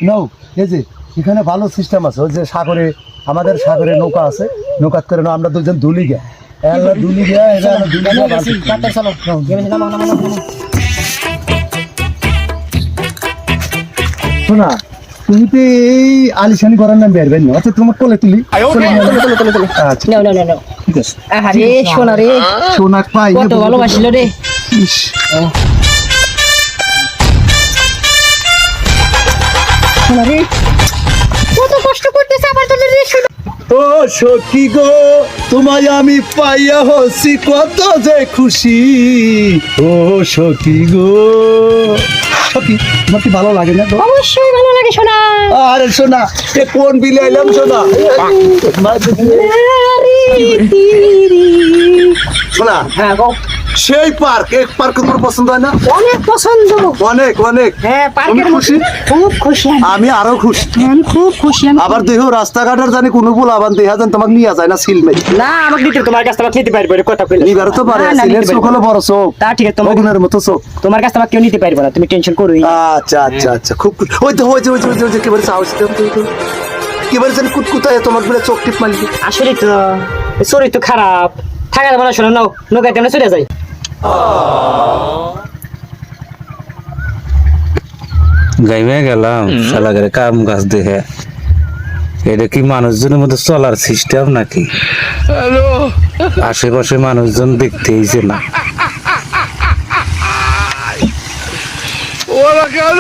নাও এই যে এখানে ভালো সিস্টেম আছে ওই যে সাগরে আমাদের সাগরে নৌকা আছে নৌকাত করে নাও আমরা দুজন দুলি গে এলা দুলি গে এলা দুলি গে কাটার চলো শোনা তুমি তো এই আলিশানি করার নাম বেরবেন না আচ্ছা তোমার কোলে তুলি আচ্ছা নাও নাও নাও ঠিক আছে আরে সোনা রে সোনা পাই কত ভালোবাসিল রে ইস সোনা রে কত কষ্ট করতেছে আমার জন্য রে সোনা ও সখী গো তোমায় আমি পাইয়া হসি কত যে খুশি ও সখী গো সখী তোমার কি ভালো লাগে না গো? অবশ্যই ভালো লাগে সোনা আরে শোনা এ কোন বিলে এলাম শোনা শোনা হ্যাঁ গো সেই পার্ক এক পার্ক তোমার পছন্দ হয় না অনেক পছন্দ অনেক অনেক হ্যাঁ পার্কের তুমি খুশি? খুব খুশি আমি আরো খুশি আমি খুব খুশি আমি আবার দেখো রাস্তাঘাটের জানি কোনো ভুল আবার দেখা যান তোমাকে নিয়ে যায় না সিলমে না আমাকে দিতে তোমার কাছ থেকে নিতে পারবে না কথা কইলে নিবার তো পারে না, না, সিলের নিতে চোখ পারবো হলো না। বড় চোখ তা ঠিক আছে তোমার অগুনের মতো চোখ তোমার কাছ থেকে কেউ নিতে পারবে না তুমি টেনশন করোই না। আচ্ছা আচ্ছা আচ্ছা খুব ওই তো ওই যে ওই যে ওই যে, ওই যে কি বলে সাহস কি বলেছেন কুতকুতায় তোমার বলে চোখ টিপ মারলি আসলে তো শরীর তো খারাপ থাকা যাবে না শোনো নাও নৌকায় তেমন চলে যাই গাইমে গেলাম শালাগারে কাম গাছ দেখে এটা কি মানুষজনের মধ্যে চলার সিস্টেম নাকি আশেপাশে মানুষজন দেখতেইছে না ওরা কেন